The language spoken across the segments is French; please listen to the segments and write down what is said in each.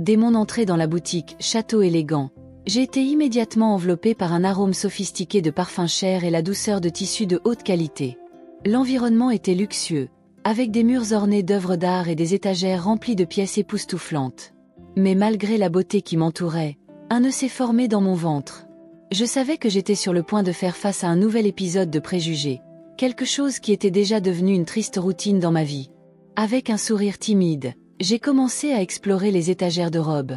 Dès mon entrée dans la boutique Château élégant, j'ai été immédiatement enveloppée par un arôme sophistiqué de parfums chers et la douceur de tissus de haute qualité. L'environnement était luxueux, avec des murs ornés d'œuvres d'art et des étagères remplies de pièces époustouflantes. Mais malgré la beauté qui m'entourait, un nœud s'est formé dans mon ventre. Je savais que j'étais sur le point de faire face à un nouvel épisode de préjugés, quelque chose qui était déjà devenu une triste routine dans ma vie. Avec un sourire timide, j'ai commencé à explorer les étagères de robes.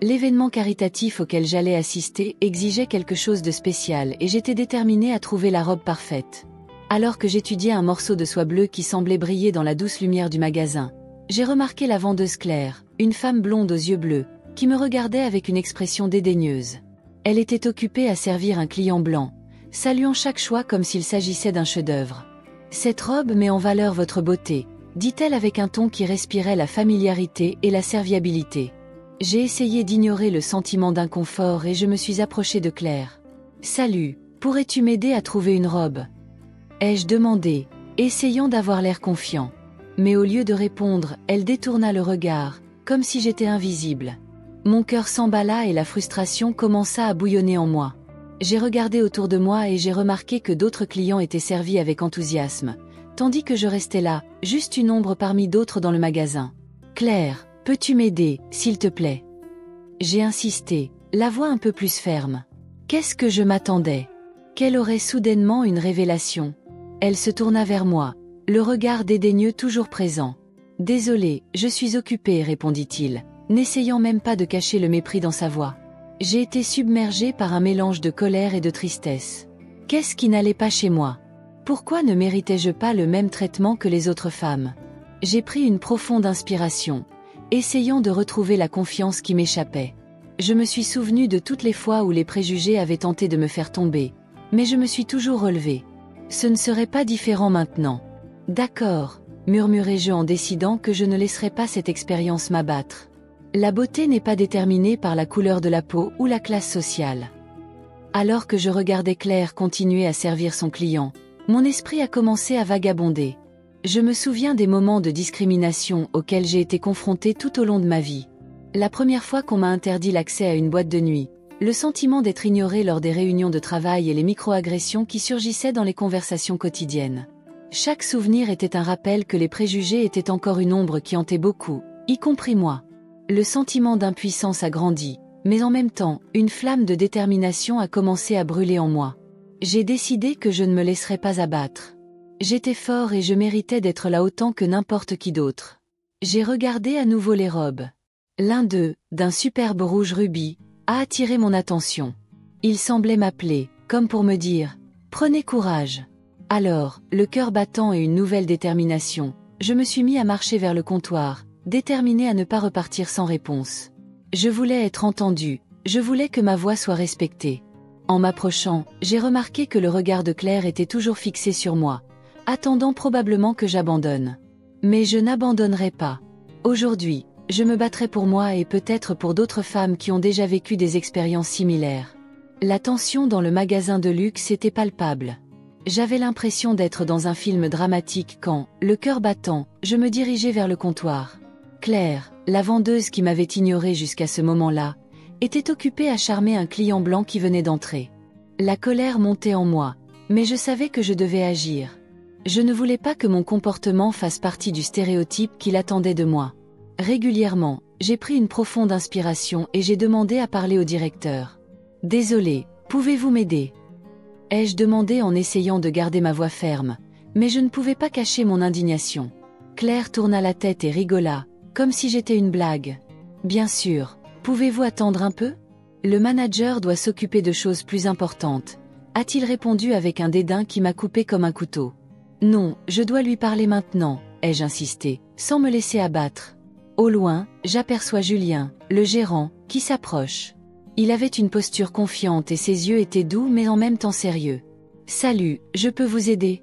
L'événement caritatif auquel j'allais assister exigeait quelque chose de spécial et j'étais déterminée à trouver la robe parfaite. Alors que j'étudiais un morceau de soie bleue qui semblait briller dans la douce lumière du magasin, j'ai remarqué la vendeuse Claire, une femme blonde aux yeux bleus, qui me regardait avec une expression dédaigneuse. Elle était occupée à servir un client blanc, saluant chaque choix comme s'il s'agissait d'un chef-d'œuvre. « Cette robe met en valeur votre beauté », dit-elle avec un ton qui respirait la familiarité et la serviabilité. J'ai essayé d'ignorer le sentiment d'inconfort et je me suis approchée de Claire. « Salut, pourrais-tu m'aider à trouver une robe ?» ai-je demandé, essayant d'avoir l'air confiant. Mais au lieu de répondre, elle détourna le regard, comme si j'étais invisible. Mon cœur s'emballa et la frustration commença à bouillonner en moi. J'ai regardé autour de moi et j'ai remarqué que d'autres clients étaient servis avec enthousiasme, tandis que je restais là, juste une ombre parmi d'autres dans le magasin. « Claire, peux-tu m'aider, s'il te plaît ?» J'ai insisté, la voix un peu plus ferme. Qu'est-ce que je m'attendais? Qu'elle aurait soudainement une révélation. Elle se tourna vers moi, le regard dédaigneux toujours présent. « Désolé, je suis occupée, répondit-il, n'essayant même pas de cacher le mépris dans sa voix. J'ai été submergée par un mélange de colère et de tristesse. Qu'est-ce qui n'allait pas chez moi? Pourquoi ne méritais-je pas le même traitement que les autres femmes? J'ai pris une profonde inspiration, essayant de retrouver la confiance qui m'échappait. Je me suis souvenue de toutes les fois où les préjugés avaient tenté de me faire tomber, mais je me suis toujours relevée. Ce ne serait pas différent maintenant. D'accord, murmurai-je en décidant que je ne laisserais pas cette expérience m'abattre. La beauté n'est pas déterminée par la couleur de la peau ou la classe sociale. Alors que je regardais Claire continuer à servir son client, mon esprit a commencé à vagabonder. Je me souviens des moments de discrimination auxquels j'ai été confrontée tout au long de ma vie. La première fois qu'on m'a interdit l'accès à une boîte de nuit, le sentiment d'être ignorée lors des réunions de travail et les micro-agressions qui surgissaient dans les conversations quotidiennes. Chaque souvenir était un rappel que les préjugés étaient encore une ombre qui hantait beaucoup, y compris moi. Le sentiment d'impuissance a grandi, mais en même temps, une flamme de détermination a commencé à brûler en moi. J'ai décidé que je ne me laisserais pas abattre. J'étais fort et je méritais d'être là autant que n'importe qui d'autre. J'ai regardé à nouveau les robes. L'un d'eux, d'un superbe rouge rubis, a attiré mon attention. Il semblait m'appeler, comme pour me dire « Prenez courage ». Alors, le cœur battant et une nouvelle détermination, je me suis mis à marcher vers le comptoir, déterminé à ne pas repartir sans réponse. Je voulais être entendue, je voulais que ma voix soit respectée. En m'approchant, j'ai remarqué que le regard de Claire était toujours fixé sur moi, attendant probablement que j'abandonne. Mais je n'abandonnerai pas. Aujourd'hui, je me battrai pour moi et peut-être pour d'autres femmes qui ont déjà vécu des expériences similaires. La tension dans le magasin de luxe était palpable. J'avais l'impression d'être dans un film dramatique quand, le cœur battant, je me dirigeais vers le comptoir. Claire, la vendeuse qui m'avait ignorée jusqu'à ce moment-là, était occupée à charmer un client blanc qui venait d'entrer. La colère montait en moi, mais je savais que je devais agir. Je ne voulais pas que mon comportement fasse partie du stéréotype qu'il attendait de moi. Régulièrement, j'ai pris une profonde inspiration et j'ai demandé à parler au directeur. « Désolé, pouvez-vous m'aider ?» ai-je demandé en essayant de garder ma voix ferme, mais je ne pouvais pas cacher mon indignation. Claire tourna la tête et rigola, comme si j'étais une blague. « Bien sûr, pouvez-vous attendre un peu? Le manager doit s'occuper de choses plus importantes, a-t-il répondu avec un dédain qui m'a coupé comme un couteau. « Non, je dois lui parler maintenant, ai-je insisté, sans me laisser abattre. Au loin, j'aperçois Julien, le gérant, qui s'approche. Il avait une posture confiante et ses yeux étaient doux mais en même temps sérieux. « Salut, je peux vous aider ?»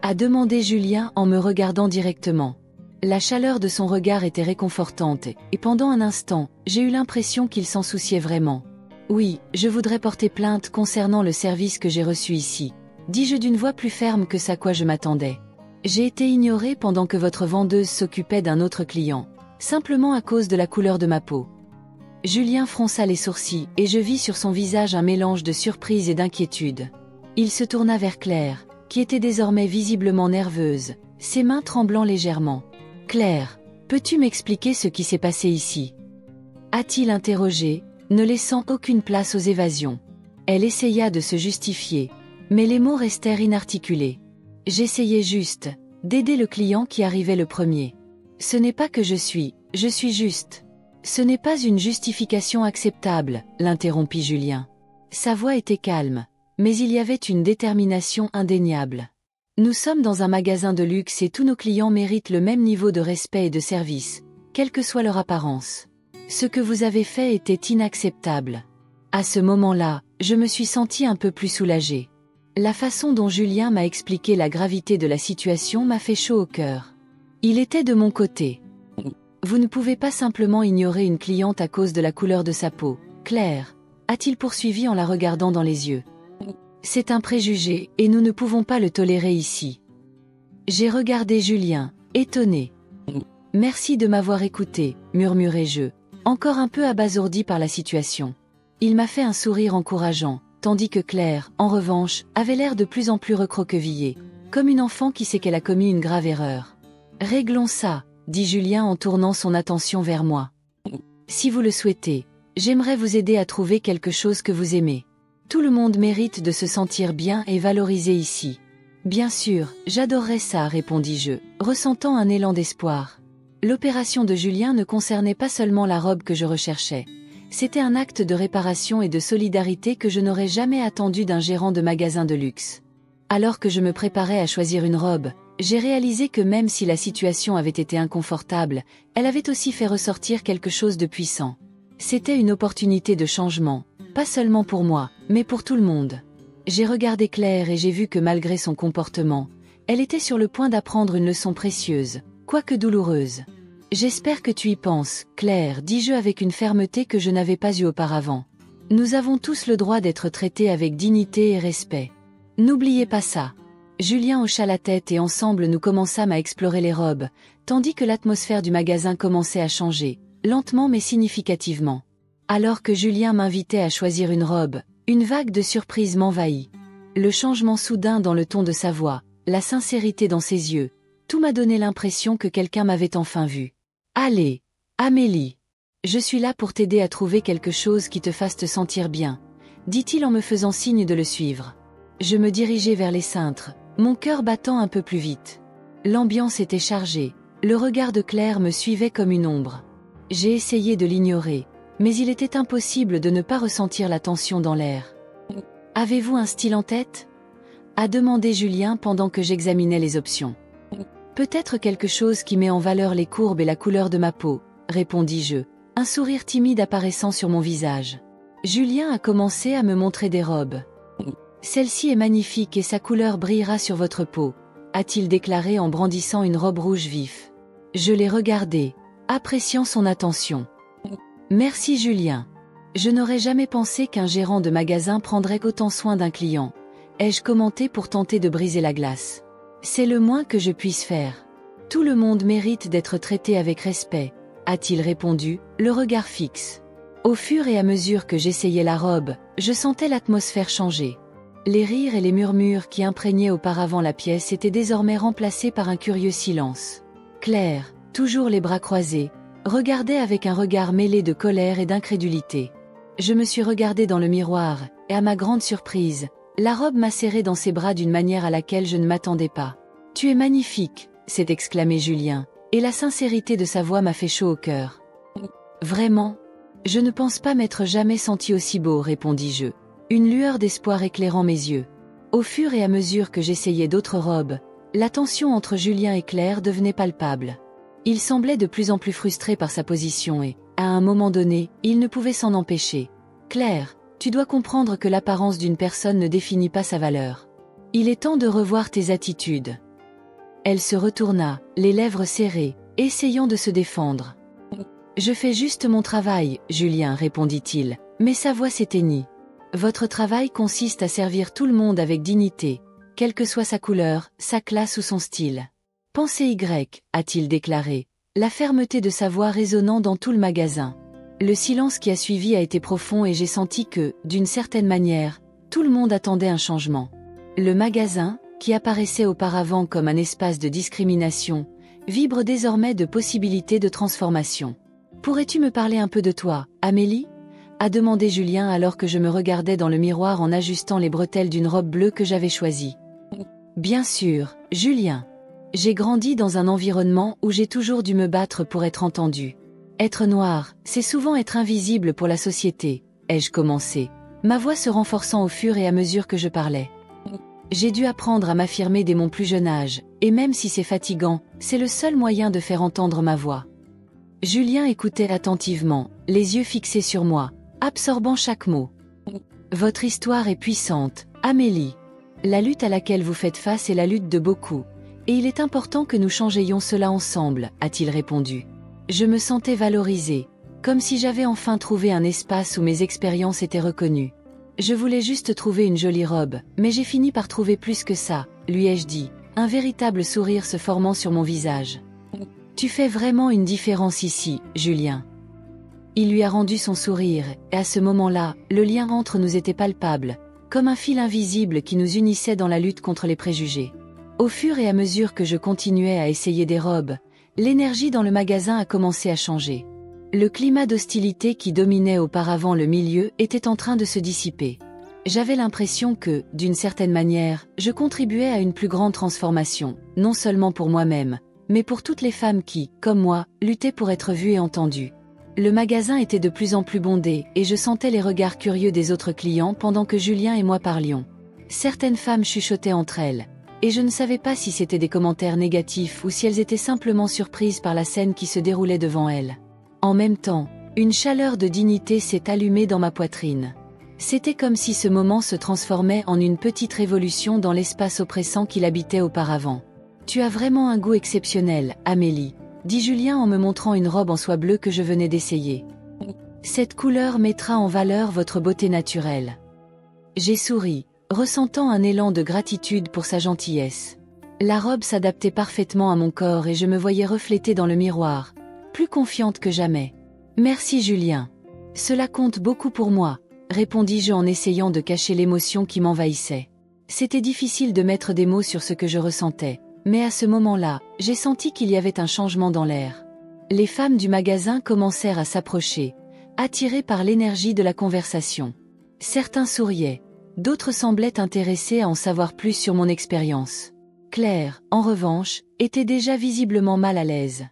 a demandé Julien en me regardant directement. La chaleur de son regard était réconfortante et pendant un instant, j'ai eu l'impression qu'il s'en souciait vraiment. « Oui, je voudrais porter plainte concernant le service que j'ai reçu ici, » dis-je d'une voix plus ferme que ce à quoi je m'attendais. « J'ai été ignorée pendant que votre vendeuse s'occupait d'un autre client, simplement à cause de la couleur de ma peau. Julien fronça les sourcils et je vis sur son visage un mélange de surprise et d'inquiétude. Il se tourna vers Claire, qui était désormais visiblement nerveuse, ses mains tremblant légèrement. « Claire, peux-tu m'expliquer ce qui s'est passé ici ?» a-t-il interrogé, ne laissant aucune place aux évasions. Elle essaya de se justifier, mais les mots restèrent inarticulés. « J'essayais juste d'aider le client qui arrivait le premier. Ce n'est pas que je suis juste. » « Ce n'est pas une justification acceptable, » l'interrompit Julien. Sa voix était calme, mais il y avait une détermination indéniable. « Nous sommes dans un magasin de luxe et tous nos clients méritent le même niveau de respect et de service, quelle que soit leur apparence. Ce que vous avez fait était inacceptable. » À ce moment-là, je me suis sentie un peu plus soulagée. La façon dont Julien m'a expliqué la gravité de la situation m'a fait chaud au cœur. Il était de mon côté. Vous ne pouvez pas simplement ignorer une cliente à cause de la couleur de sa peau, Claire, a-t-il poursuivi en la regardant dans les yeux. C'est un préjugé, et nous ne pouvons pas le tolérer ici. J'ai regardé Julien, étonné. Merci de m'avoir écouté, murmurai-je, encore un peu abasourdi par la situation. Il m'a fait un sourire encourageant, tandis que Claire, en revanche, avait l'air de plus en plus recroquevillée, comme une enfant qui sait qu'elle a commis une grave erreur. Réglons ça, dit Julien en tournant son attention vers moi. Si vous le souhaitez, j'aimerais vous aider à trouver quelque chose que vous aimez. Tout le monde mérite de se sentir bien et valorisé ici. Bien sûr, j'adorerais ça, répondis-je, ressentant un élan d'espoir. L'opération de Julien ne concernait pas seulement la robe que je recherchais. C'était un acte de réparation et de solidarité que je n'aurais jamais attendu d'un gérant de magasin de luxe. Alors que je me préparais à choisir une robe, j'ai réalisé que même si la situation avait été inconfortable, elle avait aussi fait ressortir quelque chose de puissant. C'était une opportunité de changement, pas seulement pour moi, mais pour tout le monde. J'ai regardé Claire et j'ai vu que malgré son comportement, elle était sur le point d'apprendre une leçon précieuse, quoique douloureuse. « J'espère que tu y penses, Claire, dis-je avec une fermeté que je n'avais pas eue auparavant. Nous avons tous le droit d'être traités avec dignité et respect. N'oubliez pas ça. » Julien hocha la tête et ensemble nous commençâmes à explorer les robes, tandis que l'atmosphère du magasin commençait à changer, lentement mais significativement. Alors que Julien m'invitait à choisir une robe, une vague de surprise m'envahit. Le changement soudain dans le ton de sa voix, la sincérité dans ses yeux, tout m'a donné l'impression que quelqu'un m'avait enfin vu. « Allez, Amélie. Je suis là pour t'aider à trouver quelque chose qui te fasse te sentir bien, » dit-il en me faisant signe de le suivre. Je me dirigeai vers les cintres, mon cœur battant un peu plus vite. L'ambiance était chargée, le regard de Claire me suivait comme une ombre. J'ai essayé de l'ignorer, mais il était impossible de ne pas ressentir la tension dans l'air. « Avez-vous un style en tête ?» a demandé Julien pendant que j'examinais les options. « Peut-être quelque chose qui met en valeur les courbes et la couleur de ma peau, » répondis-je, un sourire timide apparaissant sur mon visage. Julien a commencé à me montrer des robes. « Celle-ci est magnifique et sa couleur brillera sur votre peau, » a-t-il déclaré en brandissant une robe rouge vif. Je l'ai regardée, appréciant son attention. « Merci Julien. Je n'aurais jamais pensé qu'un gérant de magasin prendrait autant soin d'un client, » ai-je commenté pour tenter de briser la glace. « C'est le moins que je puisse faire. Tout le monde mérite d'être traité avec respect, » a-t-il répondu, le regard fixe. Au fur et à mesure que j'essayais la robe, je sentais l'atmosphère changer. Les rires et les murmures qui imprégnaient auparavant la pièce étaient désormais remplacés par un curieux silence. Claire, toujours les bras croisés, regardait avec un regard mêlé de colère et d'incrédulité. Je me suis regardée dans le miroir, et à ma grande surprise, la robe m'a serrée dans ses bras d'une manière à laquelle je ne m'attendais pas. « Tu es magnifique !» s'est exclamé Julien, et la sincérité de sa voix m'a fait chaud au cœur. « Vraiment ? Je ne pense pas m'être jamais senti aussi beau, répondis-je, une lueur d'espoir éclairant mes yeux. Au fur et à mesure que j'essayais d'autres robes, la tension entre Julien et Claire devenait palpable. Il semblait de plus en plus frustré par sa position et, à un moment donné, il ne pouvait s'en empêcher. « Claire, tu dois comprendre que l'apparence d'une personne ne définit pas sa valeur. Il est temps de revoir tes attitudes. » Elle se retourna, les lèvres serrées, essayant de se défendre. « Je fais juste mon travail, Julien, répondit-il, mais sa voix s'éteignit. Votre travail consiste à servir tout le monde avec dignité, quelle que soit sa couleur, sa classe ou son style. Pensez Y, a-t-il déclaré, la fermeté de sa voix résonnant dans tout le magasin. Le silence qui a suivi a été profond et j'ai senti que, d'une certaine manière, tout le monde attendait un changement. Le magasin, qui apparaissait auparavant comme un espace de discrimination, vibre désormais de possibilités de transformation. « Pourrais-tu me parler un peu de toi, Amélie ?» a demandé Julien alors que je me regardais dans le miroir en ajustant les bretelles d'une robe bleue que j'avais choisie. « Bien sûr, Julien. J'ai grandi dans un environnement où j'ai toujours dû me battre pour être entendue. Être noir, c'est souvent être invisible pour la société, ai-je commencé, ma voix se renforçant au fur et à mesure que je parlais. J'ai dû apprendre à m'affirmer dès mon plus jeune âge, et même si c'est fatigant, c'est le seul moyen de faire entendre ma voix. » Julien écoutait attentivement, les yeux fixés sur moi, absorbant chaque mot. « Votre histoire est puissante, Amélie. La lutte à laquelle vous faites face est la lutte de beaucoup, et il est important que nous changions cela ensemble, a-t-il répondu. Je me sentais valorisée, comme si j'avais enfin trouvé un espace où mes expériences étaient reconnues. Je voulais juste trouver une jolie robe, mais j'ai fini par trouver plus que ça, lui ai-je dit, un véritable sourire se formant sur mon visage. Tu fais vraiment une différence ici, Julien. Il lui a rendu son sourire, et à ce moment-là, le lien entre nous était palpable, comme un fil invisible qui nous unissait dans la lutte contre les préjugés. Au fur et à mesure que je continuais à essayer des robes, l'énergie dans le magasin a commencé à changer. Le climat d'hostilité qui dominait auparavant le milieu était en train de se dissiper. J'avais l'impression que, d'une certaine manière, je contribuais à une plus grande transformation, non seulement pour moi-même, mais pour toutes les femmes qui, comme moi, luttaient pour être vues et entendues. Le magasin était de plus en plus bondé, et je sentais les regards curieux des autres clients pendant que Julien et moi parlions. Certaines femmes chuchotaient entre elles, et je ne savais pas si c'était des commentaires négatifs ou si elles étaient simplement surprises par la scène qui se déroulait devant elles. En même temps, une chaleur de dignité s'est allumée dans ma poitrine. C'était comme si ce moment se transformait en une petite révolution dans l'espace oppressant qu'il habitait auparavant. « Tu as vraiment un goût exceptionnel, Amélie, » dit Julien en me montrant une robe en soie bleue que je venais d'essayer. « Cette couleur mettra en valeur votre beauté naturelle. » J'ai souri, ressentant un élan de gratitude pour sa gentillesse. La robe s'adaptait parfaitement à mon corps et je me voyais reflétée dans le miroir, plus confiante que jamais. « Merci Julien. Cela compte beaucoup pour moi, » répondis-je en essayant de cacher l'émotion qui m'envahissait. C'était difficile de mettre des mots sur ce que je ressentais, mais à ce moment-là, j'ai senti qu'il y avait un changement dans l'air. Les femmes du magasin commencèrent à s'approcher, attirées par l'énergie de la conversation. Certains souriaient, d'autres semblaient intéressés à en savoir plus sur mon expérience. Claire, en revanche, était déjà visiblement mal à l'aise.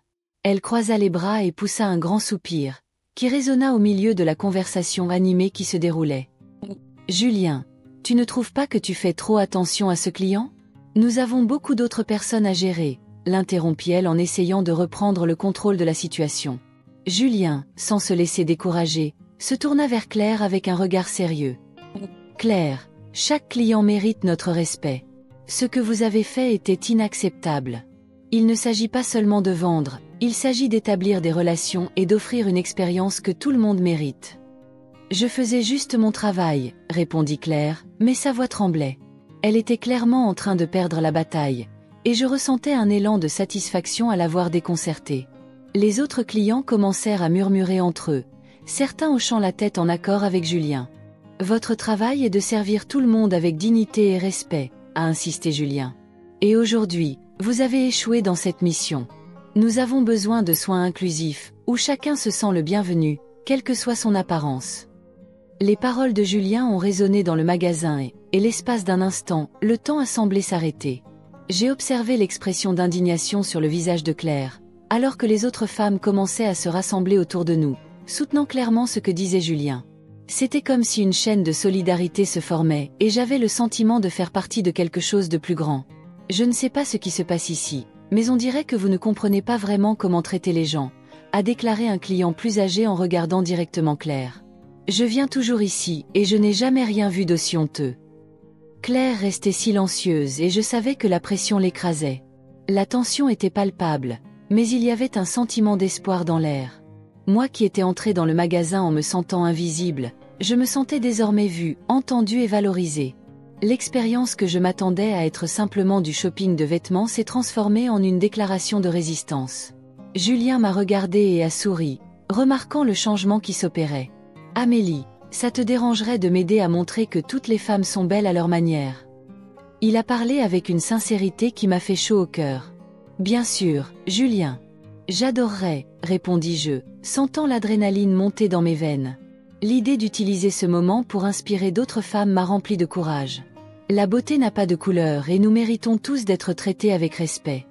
Elle croisa les bras et poussa un grand soupir, qui résonna au milieu de la conversation animée qui se déroulait. « Julien, tu ne trouves pas que tu fais trop attention à ce client ? Nous avons beaucoup d'autres personnes à gérer, » l'interrompit-elle en essayant de reprendre le contrôle de la situation. Julien, sans se laisser décourager, se tourna vers Claire avec un regard sérieux. « Claire, chaque client mérite notre respect. Ce que vous avez fait était inacceptable. Il ne s'agit pas seulement de vendre, il s'agit d'établir des relations et d'offrir une expérience que tout le monde mérite. » « Je faisais juste mon travail, » répondit Claire, mais sa voix tremblait. Elle était clairement en train de perdre la bataille, et je ressentais un élan de satisfaction à la voir déconcertée. Les autres clients commencèrent à murmurer entre eux, certains hochant la tête en accord avec Julien. « Votre travail est de servir tout le monde avec dignité et respect, » a insisté Julien. « Et aujourd'hui, vous avez échoué dans cette mission. Nous avons besoin de soins inclusifs, où chacun se sent le bienvenu, quelle que soit son apparence. » Les paroles de Julien ont résonné dans le magasin et l'espace d'un instant, le temps a semblé s'arrêter. J'ai observé l'expression d'indignation sur le visage de Claire, alors que les autres femmes commençaient à se rassembler autour de nous, soutenant clairement ce que disait Julien. C'était comme si une chaîne de solidarité se formait, et j'avais le sentiment de faire partie de quelque chose de plus grand. « Je ne sais pas ce qui se passe ici, mais on dirait que vous ne comprenez pas vraiment comment traiter les gens, » a déclaré un client plus âgé en regardant directement Claire. « Je viens toujours ici, et je n'ai jamais rien vu d'aussi honteux. » Claire restait silencieuse et je savais que la pression l'écrasait. La tension était palpable, mais il y avait un sentiment d'espoir dans l'air. Moi qui étais entrée dans le magasin en me sentant invisible, je me sentais désormais vue, entendue et valorisée. L'expérience que je m'attendais à être simplement du shopping de vêtements s'est transformée en une déclaration de résistance. Julien m'a regardée et a souri, remarquant le changement qui s'opérait. « Amélie, ça te dérangerait de m'aider à montrer que toutes les femmes sont belles à leur manière ?» Il a parlé avec une sincérité qui m'a fait chaud au cœur. « Bien sûr, Julien. J'adorerais, » répondis-je, sentant l'adrénaline monter dans mes veines. L'idée d'utiliser ce moment pour inspirer d'autres femmes m'a rempli de courage. La beauté n'a pas de couleur et nous méritons tous d'être traités avec respect.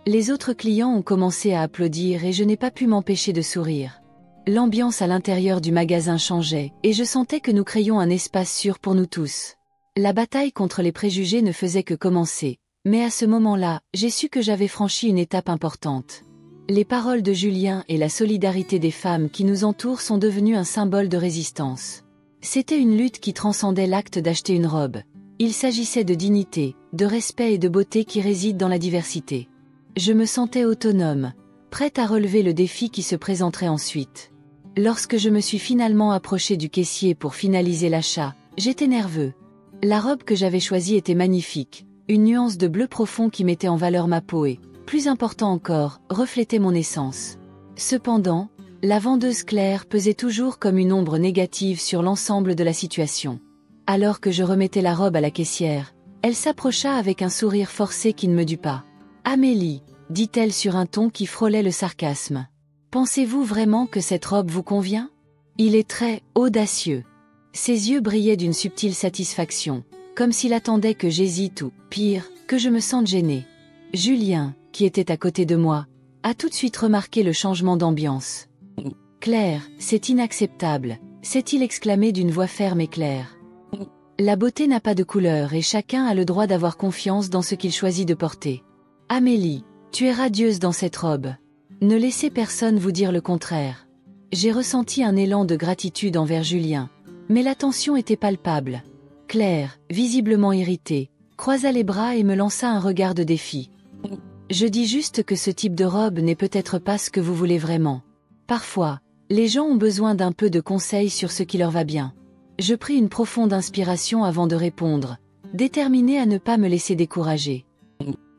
Les autres clients ont commencé à applaudir et je n'ai pas pu m'empêcher de sourire. L'ambiance à l'intérieur du magasin changeait et je sentais que nous créions un espace sûr pour nous tous. La bataille contre les préjugés ne faisait que commencer, mais à ce moment-là, j'ai su que j'avais franchi une étape importante. Les paroles de Julien et la solidarité des femmes qui nous entourent sont devenues un symbole de résistance. C'était une lutte qui transcendait l'acte d'acheter une robe. Il s'agissait de dignité, de respect et de beauté qui résident dans la diversité. Je me sentais autonome, prête à relever le défi qui se présenterait ensuite. Lorsque je me suis finalement approchée du caissier pour finaliser l'achat, j'étais nerveux. La robe que j'avais choisie était magnifique, une nuance de bleu profond qui mettait en valeur ma peau et, plus important encore, reflétait mon essence. Cependant, la vendeuse Claire pesait toujours comme une ombre négative sur l'ensemble de la situation. Alors que je remettais la robe à la caissière, elle s'approcha avec un sourire forcé qui ne me dut pas. « Amélie, » dit-elle sur un ton qui frôlait le sarcasme. « Pensez-vous vraiment que cette robe vous convient ? Il est très audacieux. » Ses yeux brillaient d'une subtile satisfaction, comme s'il attendait que j'hésite ou, pire, que je me sente gênée. Julien, qui était à côté de moi, a tout de suite remarqué le changement d'ambiance. « Claire, c'est inacceptable », s'est-il exclamé d'une voix ferme et claire. La beauté n'a pas de couleur et chacun a le droit d'avoir confiance dans ce qu'il choisit de porter. Amélie, tu es radieuse dans cette robe. Ne laissez personne vous dire le contraire. J'ai ressenti un élan de gratitude envers Julien, mais la tension était palpable. Claire, visiblement irritée, croisa les bras et me lança un regard de défi. Je dis juste que ce type de robe n'est peut-être pas ce que vous voulez vraiment. Parfois, les gens ont besoin d'un peu de conseils sur ce qui leur va bien. Je pris une profonde inspiration avant de répondre, déterminée à ne pas me laisser décourager.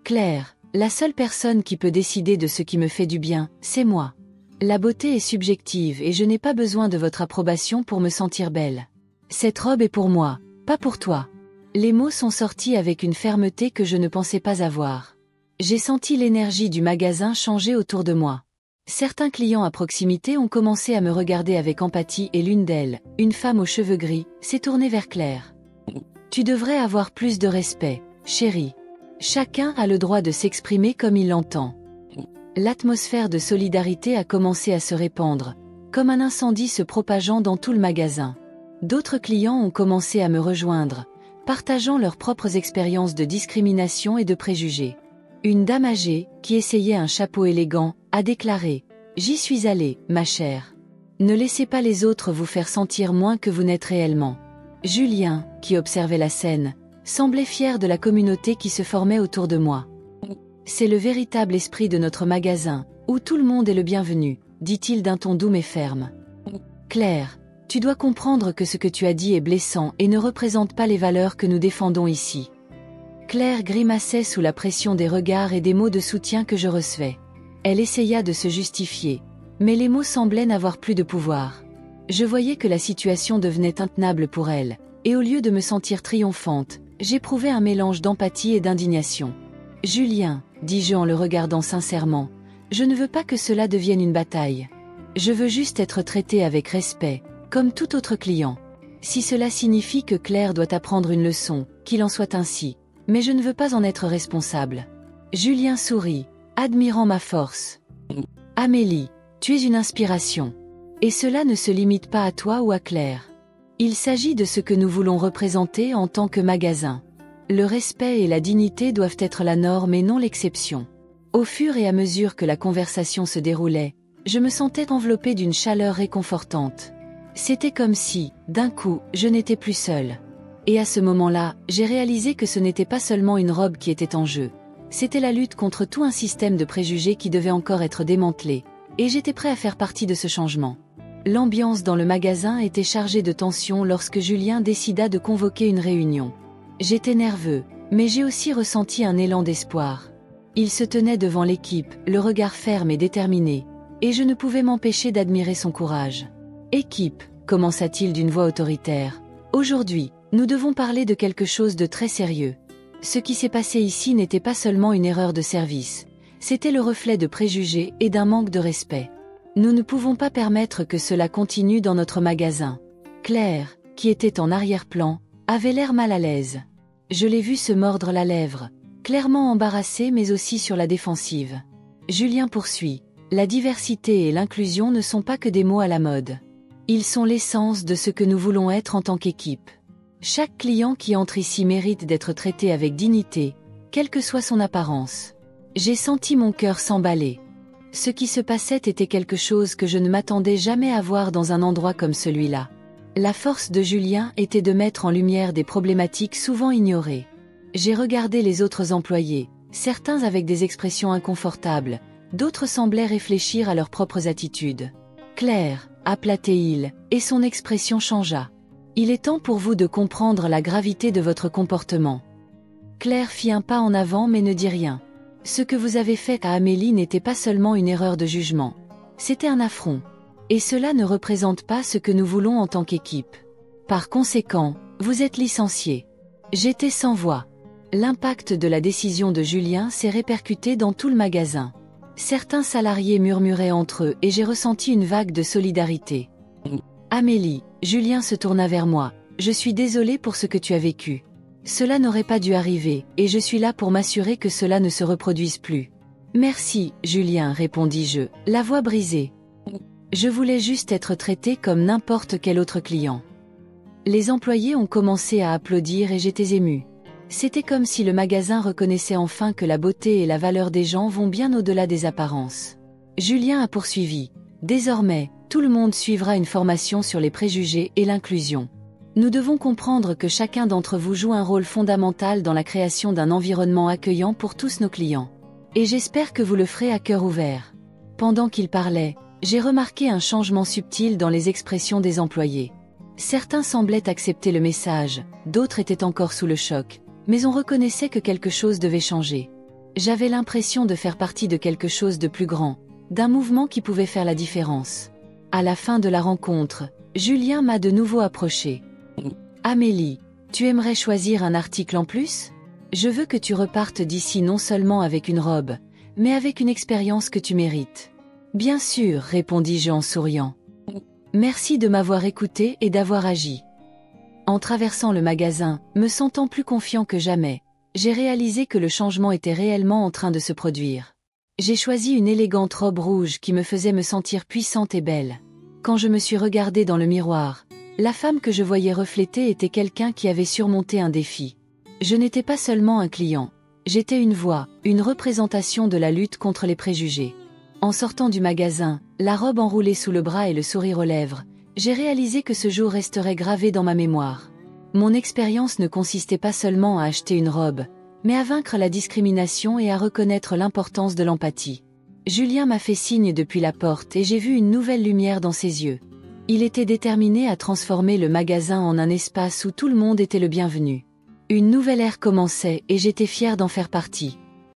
Claire, la seule personne qui peut décider de ce qui me fait du bien, c'est moi. La beauté est subjective et je n'ai pas besoin de votre approbation pour me sentir belle. Cette robe est pour moi, pas pour toi. Les mots sont sortis avec une fermeté que je ne pensais pas avoir. J'ai senti l'énergie du magasin changer autour de moi. Certains clients à proximité ont commencé à me regarder avec empathie et l'une d'elles, une femme aux cheveux gris, s'est tournée vers Claire. « Tu devrais avoir plus de respect, chérie. Chacun a le droit de s'exprimer comme il l'entend. » L'atmosphère de solidarité a commencé à se répandre, comme un incendie se propageant dans tout le magasin. D'autres clients ont commencé à me rejoindre, partageant leurs propres expériences de discrimination et de préjugés. Une dame âgée, qui essayait un chapeau élégant, a déclaré « J'y suis allée, ma chère. Ne laissez pas les autres vous faire sentir moins que vous n'êtes réellement. » Julien, qui observait la scène, semblait fier de la communauté qui se formait autour de moi. « C'est le véritable esprit de notre magasin, où tout le monde est le bienvenu, » dit-il d'un ton doux mais ferme. « Claire, tu dois comprendre que ce que tu as dit est blessant et ne représente pas les valeurs que nous défendons ici. » Claire grimaçait sous la pression des regards et des mots de soutien que je recevais. Elle essaya de se justifier, mais les mots semblaient n'avoir plus de pouvoir. Je voyais que la situation devenait intenable pour elle, et au lieu de me sentir triomphante, j'éprouvais un mélange d'empathie et d'indignation. « Julien, » dis-je en le regardant sincèrement, « je ne veux pas que cela devienne une bataille. Je veux juste être traitée avec respect, comme tout autre client. Si cela signifie que Claire doit apprendre une leçon, qu'il en soit ainsi. Mais je ne veux pas en être responsable. » Julien sourit, admirant ma force. « Amélie, tu es une inspiration. Et cela ne se limite pas à toi ou à Claire. Il s'agit de ce que nous voulons représenter en tant que magasin. Le respect et la dignité doivent être la norme et non l'exception. » Au fur et à mesure que la conversation se déroulait, je me sentais enveloppée d'une chaleur réconfortante. C'était comme si, d'un coup, je n'étais plus seule. Et à ce moment-là, j'ai réalisé que ce n'était pas seulement une robe qui était en jeu. C'était la lutte contre tout un système de préjugés qui devait encore être démantelé. Et j'étais prêt à faire partie de ce changement. L'ambiance dans le magasin était chargée de tension lorsque Julien décida de convoquer une réunion. J'étais nerveux, mais j'ai aussi ressenti un élan d'espoir. Il se tenait devant l'équipe, le regard ferme et déterminé. et je ne pouvais m'empêcher d'admirer son courage. Équipe, commença-t-il d'une voix autoritaire. Aujourd'hui, nous devons parler de quelque chose de très sérieux. Ce qui s'est passé ici n'était pas seulement une erreur de service, c'était le reflet de préjugés et d'un manque de respect. Nous ne pouvons pas permettre que cela continue dans notre magasin. Claire, qui était en arrière-plan, avait l'air mal à l'aise. Je l'ai vue se mordre la lèvre, clairement embarrassée mais aussi sur la défensive. Julien poursuit. La diversité et l'inclusion ne sont pas que des mots à la mode. Ils sont l'essence de ce que nous voulons être en tant qu'équipe. Chaque client qui entre ici mérite d'être traité avec dignité, quelle que soit son apparence. J'ai senti mon cœur s'emballer. Ce qui se passait était quelque chose que je ne m'attendais jamais à voir dans un endroit comme celui-là. La force de Julien était de mettre en lumière des problématiques souvent ignorées. J'ai regardé les autres employés, certains avec des expressions inconfortables, d'autres semblaient réfléchir à leurs propres attitudes. Claire, appela-t-il, et son expression changea. Il est temps pour vous de comprendre la gravité de votre comportement. Claire fit un pas en avant mais ne dit rien. Ce que vous avez fait à Amélie n'était pas seulement une erreur de jugement. C'était un affront. Et cela ne représente pas ce que nous voulons en tant qu'équipe. Par conséquent, vous êtes licencié. J'étais sans voix. L'impact de la décision de Julien s'est répercuté dans tout le magasin. Certains salariés murmuraient entre eux et j'ai ressenti une vague de solidarité. Amélie, Julien se tourna vers moi. Je suis désolé pour ce que tu as vécu. Cela n'aurait pas dû arriver, et je suis là pour m'assurer que cela ne se reproduise plus. Merci, Julien, répondis-je, la voix brisée. Je voulais juste être traité comme n'importe quel autre client. Les employés ont commencé à applaudir et j'étais émue. C'était comme si le magasin reconnaissait enfin que la beauté et la valeur des gens vont bien au-delà des apparences. Julien a poursuivi. Désormais, tout le monde suivra une formation sur les préjugés et l'inclusion. Nous devons comprendre que chacun d'entre vous joue un rôle fondamental dans la création d'un environnement accueillant pour tous nos clients. Et j'espère que vous le ferez à cœur ouvert. Pendant qu'il parlait, j'ai remarqué un changement subtil dans les expressions des employés. Certains semblaient accepter le message, d'autres étaient encore sous le choc, mais on reconnaissait que quelque chose devait changer. J'avais l'impression de faire partie de quelque chose de plus grand, d'un mouvement qui pouvait faire la différence. À la fin de la rencontre, Julien m'a de nouveau approché. Amélie, tu aimerais choisir un article en plus? Je veux que tu repartes d'ici non seulement avec une robe, mais avec une expérience que tu mérites. Bien sûr, répondis-je en souriant. Merci de m'avoir écouté et d'avoir agi. En traversant le magasin, me sentant plus confiant que jamais, j'ai réalisé que le changement était réellement en train de se produire. J'ai choisi une élégante robe rouge qui me faisait me sentir puissante et belle. Quand je me suis regardée dans le miroir, la femme que je voyais refléter était quelqu'un qui avait surmonté un défi. Je n'étais pas seulement un client, j'étais une voix, une représentation de la lutte contre les préjugés. En sortant du magasin, la robe enroulée sous le bras et le sourire aux lèvres, j'ai réalisé que ce jour resterait gravé dans ma mémoire. Mon expérience ne consistait pas seulement à acheter une robe, mais à vaincre la discrimination et à reconnaître l'importance de l'empathie. Julien m'a fait signe depuis la porte et j'ai vu une nouvelle lumière dans ses yeux. Il était déterminé à transformer le magasin en un espace où tout le monde était le bienvenu. Une nouvelle ère commençait et j'étais fière d'en faire partie.